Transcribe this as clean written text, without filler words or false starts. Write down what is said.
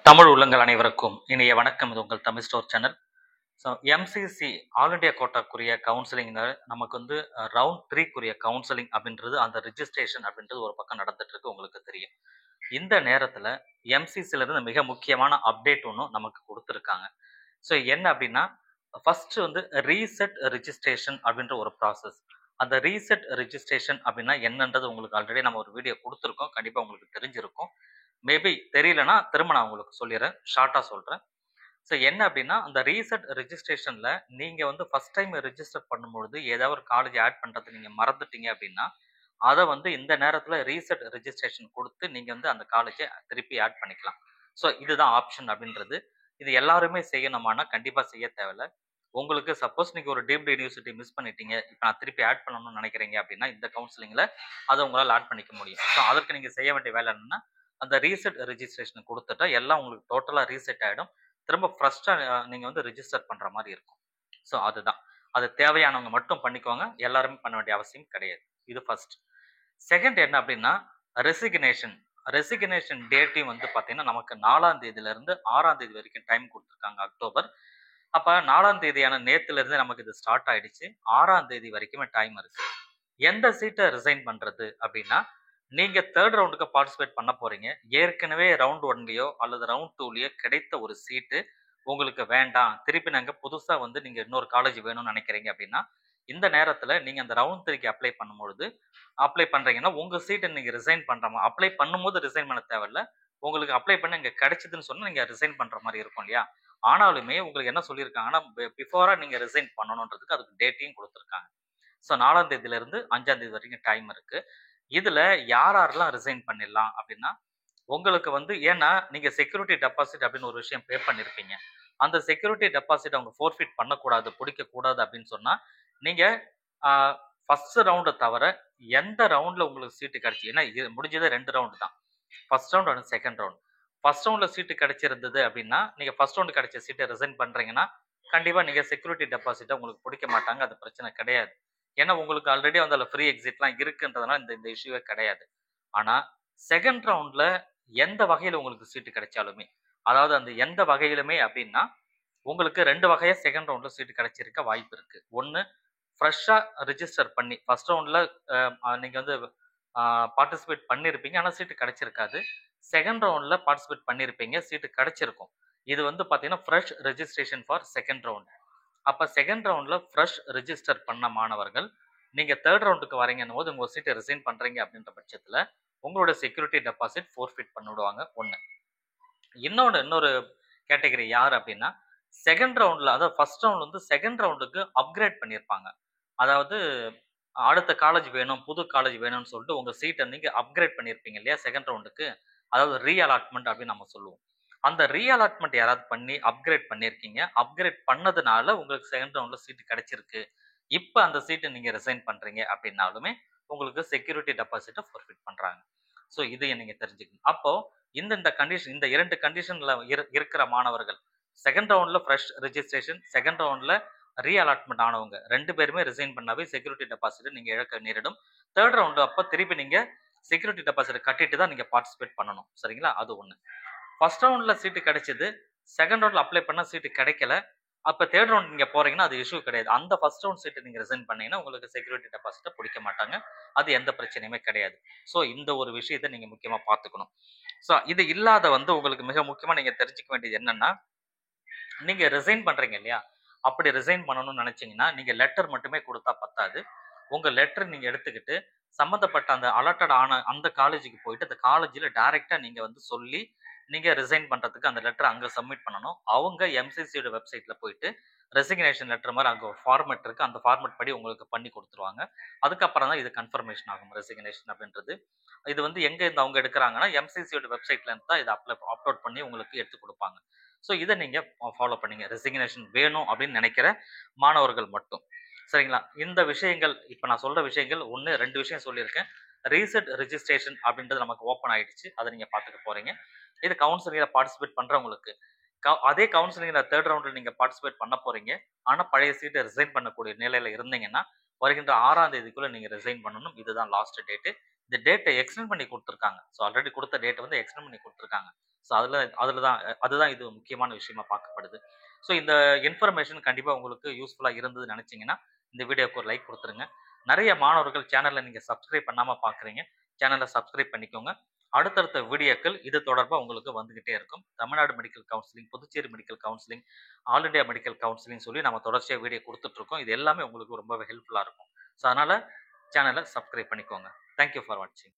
தமிழ் உள்ளங்கள் அனைவருக்கும் இனிய வணக்கம். இது உங்கள் தமிழ் store channel. So MCC all India கோட்டாக்குரிய கவுன்சிலிங்கில் நமக்கு வந்து ரவுண்ட் 3க்குரிய கவுன்சிலிங் அப்படின்றது அந்த ரிஜிஸ்ட்ரேஷன் அப்படின்றது ஒரு பக்கம் நடந்துட்டு இருக்கு, உங்களுக்கு தெரியும். இந்த நேரத்தில் எம்சிசிலேருந்து மிக முக்கியமான அப்டேட் ஒன்றும் நமக்கு கொடுத்துருக்காங்க. ஸோ என்ன அப்படின்னா, ஃபர்ஸ்ட் வந்து ரீசெட் ரிஜிஸ்ட்ரேஷன் அப்படின்ற ஒரு ப்ராசஸ். அந்த ரீசெட் ரிஜிஸ்ட்ரேஷன் அப்படின்னா என்னன்றது உங்களுக்கு ஆல்ரெடி நம்ம ஒரு வீடியோ கொடுத்துருக்கோம், கண்டிப்பாக உங்களுக்கு தெரிஞ்சிருக்கும். மேபி தெரியலனா திரும்ப நான் உங்களுக்கு சொல்லிடுறேன், ஷார்ட்டாக சொல்கிறேன். ஸோ என்ன அப்படின்னா, அந்த ரீசெட் ரிஜிஸ்ட்ரேஷனில் நீங்கள் வந்து ஃபஸ்ட் டைம் ரிஜிஸ்டர் பண்ணும்பொழுது ஏதாவது ஒரு காலேஜ் ஆட் பண்ணுறது நீங்கள் மறந்துட்டீங்க அப்படின்னா, அதை வந்து இந்த நேரத்தில் ரீசெட் ரிஜிஸ்ட்ரேஷன் கொடுத்து நீங்கள் வந்து அந்த காலேஜை திருப்பி ஆட் பண்ணிக்கலாம். ஸோ இதுதான் ஆப்ஷன் அப்படின்றது. இது எல்லாருமே செய்யணுமானா கண்டிப்பாக செய்ய தேவையில்ல. உங்களுக்கு சப்போஸ் நீங்கள் ஒரு டீம்டு யூனிவர்சிட்டி மிஸ் பண்ணிட்டீங்க, இப்போ நான் திருப்பி ஆட் பண்ணணும்னு நினைக்கிறீங்க அப்படின்னா இந்த கவுன்சிலிங்கில் அதை உங்களால் ஆட் பண்ணிக்க முடியும். ஸோ அதற்கு நீங்கள் செய்ய வேண்டிய வேலை என்னன்னா, அந்த ரீசெட் ரெஜிஸ்ட்ரேஷன் கொடுத்துட்டா எல்லாம் உங்களுக்கு டோட்டலாக ரீசெட் ஆகிடும். திரும்ப ஃபர்ஸ்ட்டாக நீங்கள் வந்து ரிஜிஸ்டர் பண்ணுற மாதிரி இருக்கும். ஸோ அதுதான், அது தேவையானவங்க மட்டும் பண்ணிக்கோங்க, எல்லாருமே பண்ண வேண்டிய அவசியம் கிடையாது. இது ஃபர்ஸ்ட். செகண்ட் என்ன அப்படின்னா, ரெசிக்னேஷன் டேட்டையும் வந்து பார்த்தீங்கன்னா நமக்கு 4ஆம் தேதியிலேருந்து 6ஆம் தேதி வரைக்கும் டைம் கொடுத்துருக்காங்க, அக்டோபர். அப்போ 4ஆம் தேதியான நேற்றுலேருந்து நமக்கு இது ஸ்டார்ட் ஆகிடுச்சு. 6ஆம் தேதி வரைக்குமே டைம் இருக்கு. எந்த சீட்டை ரிசைன் பண்ணுறது அப்படின்னா, நீங்கள் தேர்ட் ரவுண்டுக்கு பார்ட்டிசிபேட் பண்ண போகிறீங்க. ஏற்கனவே ரவுண்ட் 1லையோ அல்லது ரவுண்ட் 2லையோ கிடைத்த ஒரு சீட்டு உங்களுக்கு வேண்டாம், திருப்பி நாங்கள் புதுசாக வந்து நீங்கள் இன்னொரு காலேஜ் வேணும்னு நினைக்கிறீங்க அப்படின்னா, இந்த நேரத்தில் நீங்கள் அந்த ரவுண்ட் 3க்கு அப்ளை பண்ணும்பொழுது அப்ளை பண்ணுறீங்கன்னா உங்கள் சீட்டை நீங்கள் ரிசைன் பண்ணுற அப்ளை பண்ணும்போது ரிசைன் பண்ண தேவையில்ல. உங்களுக்கு அப்ளை பண்ண இங்கே கிடைச்சதுன்னு சொன்னால் நீங்கள் ரிசைன் பண்ணுற மாதிரி இருக்கும் இல்லையா? ஆனாலுமே உங்களுக்கு என்ன சொல்லியிருக்காங்கன்னா, பிஃபோராக நீங்கள் ரிசைன் பண்ணணுன்றதுக்கு அதுக்கு டேட்டையும் கொடுத்துருக்காங்க. ஸோ 4ஆம் தேதியிலேருந்து 5ஆம் தேதி வரைக்கும் டைம் இருக்குது. இதில் யாரெல்லாம் ரிசைன் பண்ணிடலாம் அப்படின்னா, உங்களுக்கு வந்து ஏன்னா நீங்கள் செக்யூரிட்டி டெபாசிட் அப்படின்னு ஒரு விஷயம் பே பண்ணியிருப்பீங்க. அந்த செக்யூரிட்டி டெபாசிட் அவங்க ஃபோர்ஃபிட் பண்ணக்கூடாது, பிடிக்கக்கூடாது அப்படின்னு சொன்னால், நீங்கள் ஃபர்ஸ்ட் ரவுண்டை தவிர எந்த ரவுண்டில் உங்களுக்கு சீட்டு கிடைச்சி, ஏன்னா இது முடிஞ்சதே 2 ரவுண்டு தான், first round and second round. First ரவுண்டில் சீட்டு கிடைச்சிருந்தது அப்படின்னா, நீங்கள் ஃபர்ஸ்ட் ரவுண்டு கிடைச்ச சீட்டை ரிசைன் பண்ணுறீங்கன்னா கண்டிப்பாக நீங்கள் செக்யூரிட்டி டெபாசிட்டை உங்களுக்கு பிடிக்க மாட்டாங்க, அது பிரச்சனை கிடையாது. ஏன்னா உங்களுக்கு ஆல்ரெடி வந்து அதில் ஃப்ரீ எக்ஸிட்லாம் இருக்குன்றதுனால இந்த இஷ்யூவே கிடையாது. ஆனால் செகண்ட் ரவுண்டில் எந்த வகையில் உங்களுக்கு சீட்டு கிடைச்சாலுமே, அதாவது அந்த எந்த வகையிலுமே அப்படின்னா, உங்களுக்கு 2 வகையாக செகண்ட் ரவுண்டில் சீட்டு கிடைச்சிருக்க வாய்ப்பு இருக்குது. ஒன்று, ஃப்ரெஷ்ஷாக ரிஜிஸ்டர் பண்ணி ஃபர்ஸ்ட் ரவுண்டில் நீங்கள் வந்து பார்ட்டிசிபேட் பண்ணியிருப்பீங்க, ஆனால் சீட்டு கிடைச்சிருக்காது. செகண்ட் ரவுண்டில் பார்ட்டிசிபேட் பண்ணியிருப்பீங்க, சீட்டு கிடைச்சிருக்கும். இது வந்து பார்த்தீங்கன்னா fresh registration for second round. அப்போ செகண்ட் ரவுண்டில் ஃப்ரெஷ் ரிஜிஸ்டர் பண்ண மாணவர்கள் நீங்கள் தேர்ட் ரவுண்டுக்கு வரீங்கன்னும் போது உங்கள் சீட்டை ரிசைன் பண்ணுறீங்க அப்படின்ற பட்சத்தில் உங்களோட செக்யூரிட்டி டெபாசிட் ஃபோர்ஃபிட் பண்ணிவிடுவாங்க. ஒன்று. இன்னொரு கேட்டகரி யார் அப்படின்னா, செகண்ட் ரவுண்டில், அதாவது ஃபர்ஸ்ட் ரவுண்ட் வந்து செகண்ட் ரவுண்டுக்கு அப்கிரேட் பண்ணியிருப்பாங்க. அதாவது அடுத்த காலேஜ் வேணும், புது காலேஜ் வேணும்னு சொல்லிட்டு உங்கள் சீட்டை நீங்கள் அப்கிரேட் பண்ணியிருப்பீங்க இல்லையா செகண்ட் ரவுண்டுக்கு, அதாவது ரீஅலாட்மெண்ட் அப்படின்னு நம்ம சொல்லுவோம். அந்த ரீஅலாட்மெண்ட் யாராவது பண்ணி அப்கிரேட் பண்ணியிருக்கீங்க, அப்கிரேட் பண்ணதுனால உங்களுக்கு செகண்ட் ரவுண்டில் சீட்டு கிடைச்சிருக்கு, இப்போ அந்த சீட்டை நீங்கள் ரிசைன் பண்ணுறீங்க அப்படின்னாலுமே உங்களுக்கு செக்யூரிட்டி டெபாசிட்டை ஃபோர்ஃபிட் பண்ணுறாங்க. ஸோ இதையும் நீங்கள் தெரிஞ்சுக்கணும். அப்போது இந்த கண்டிஷன், இந்த 2 கண்டிஷனில் இருக்கிற மாணவர்கள், செகண்ட் ரவுண்டில் ஃப்ரெஷ் ரெஜிஸ்ட்ரேஷன், செகண்ட் ரவுண்டில் ரீஅலாட்மெண்ட் ஆனவங்க 2 பேருமே ரிசைன் பண்ணாவே செக்யூரிட்டி டெபாசிட்டை நீங்கள் இழக்க நேரிடும். தேர்ட் ரவுண்டு அப்போ திருப்பி நீங்கள் செக்யூரிட்டி டெபாசிட்டை கட்டிட்டு தான் நீங்கள் பார்ட்டிசிபேட் பண்ணணும், சரிங்களா? அது ஒன்று. ஃபர்ஸ்ட் ரவுண்டில் சீட்டு கிடைச்சது, செகண்ட் ரவுண்டில் அப்ளை பண்ணால் சீட்டு கிடைக்கல, அப்போ தேர்ட் ரவுண்ட் நீங்கள் போகிறீங்கன்னா அது இஷ்யூ கிடையாது. அந்த ஃபர்ஸ்ட் ரவுண்ட் சீட்டை நீங்கள் ரிசைன் பண்ணீங்கன்னா உங்களுக்கு செக்யூரிட்டி டெபாசிட்டை பிடிக்க மாட்டாங்க, அது எந்த பிரச்சனையுமே கிடையாது. ஸோ இந்த ஒரு விஷயத்தை நீங்கள் முக்கியமாக பார்த்துக்கணும். ஸோ இது இல்லாத வந்து உங்களுக்கு மிக முக்கியமாக நீங்கள் தெரிஞ்சுக்க வேண்டியது என்னென்னா, நீங்கள் ரிசைன் பண்ணுறீங்க இல்லையா, அப்படி ரிசைன் பண்ணணும்னு நினச்சிங்கன்னா நீங்கள் லெட்டர் மட்டுமே கொடுத்தா பத்தாது. உங்கள் லெட்டர் நீங்கள் எடுத்துக்கிட்டு சம்மந்தப்பட்ட அந்த அலாட்டட் ஆன அந்த காலேஜுக்கு போயிட்டு அந்த காலேஜில் டைரெக்டாக நீங்கள் வந்து சொல்லி நீங்கள் ரிசைன் பண்ணுறதுக்கு அந்த லெட்டர் அங்கே சப்மிட் பண்ணணும். அவங்க எம்சிசியோட வெப்சைட்டில் போயிட்டு ரெசிக்னேஷன் லெட்டர் மாதிரி அங்கே ஒரு ஃபார்மெட் இருக்குது, அந்த ஃபார்மெட் படி உங்களுக்கு பண்ணி கொடுத்துருவாங்க. அதுக்கப்புறம் தான் இது கன்ஃபர்மேஷன் ஆகும் ரெசிக்னேஷன் அப்படின்றது. இது வந்து எங்கேருந்து அவங்க எடுக்கிறாங்கன்னா எம்சிசியோட வெப்சைட்லேருந்து தான் இதை அப்லோட் பண்ணி உங்களுக்கு எடுத்து கொடுப்பாங்க. ஸோ இதை நீங்கள் ஃபாலோ பண்ணிங்க, ரெசிக்னேஷன் வேணும் அப்படின்னு நினைக்கிற மாணவர்கள் மட்டும், சரிங்களா? இந்த விஷயங்கள் இப்போ நான் சொல்கிற விஷயங்கள் 2 விஷயம் சொல்லியிருக்கேன். ரீசெட் ரெஜிஸ்ட்ரேஷன் அப்படின்றது நமக்கு ஓப்பன் ஆகிடுச்சு, அதை நீங்கள் பார்த்துக்க போகிறீங்க. இது கவுன்சிலிங்கில் பார்ட்டிசிபேட் பண்ணுறவங்களுக்கு. அதே கவுன்சிலிங்கில் தேர்ட் ரவுண்டில் நீங்கள் பார்ட்டிசிபேட் பண்ண போகிறீங்க, ஆனால் பழைய சீட்டை ரிசைன் பண்ணக்கூடிய நிலையில் இருந்தீங்கன்னா வருகின்ற 6ஆம் தேதிக்குள்ளே நீங்கள் ரிசைன் பண்ணணும். இதுதான் லாஸ்ட் டேட்டு. இந்த டேட்டை எக்ஸ்டெண்ட் பண்ணி குடுத்துருக்காங்க. ஸோ ஆல்ரெடி குடுத்த டேட்ட வந்து எக்ஸ்டெண்ட் பண்ணி குடுத்துருக்காங்க. ஸோ அதுல தான் அதுதான் இது முக்கியமான விஷயமா பார்க்கப்படுது. ஸோ இந்த இன்ஃபர்மேஷன் கண்டிப்பா உங்களுக்கு யூஸ்ஃபுல்லா இருந்ததுன்னு நெனச்சீங்கன்னா, இந்த வீடியோக்கு ஒரு லைக் குடுத்துருங்க. நெறைய மாணவர்கள் சேனல நீங்க சப்ஸ்கிரைப் பண்ணாம பார்க்குறீங்க. சேனல சப்ஸ்கிரைப் பண்ணிக்கோங்க. அடுத்தடுத்த வீடியோக்கள் இது தொடர்பா உங்களுக்கு வந்துகிட்டே இருக்கும். Tamil Nadu medical counselling, Puducherry medical counselling, all India medical counselling சொல்லி நம்ம தொடர்ச்சியா வீடியோ குடுத்துட்டு இருக்கோம். இது எல்லாமே உங்களுக்கு ரொம்பவே ஹெல்ப்ஃபுல்லா இருக்கும். ஸோ அதனால சேனல சப்ஸ்கிரைப் பண்ணிக்கோங்க. தேங்க் யூ ஃபார் வாட்சிங்.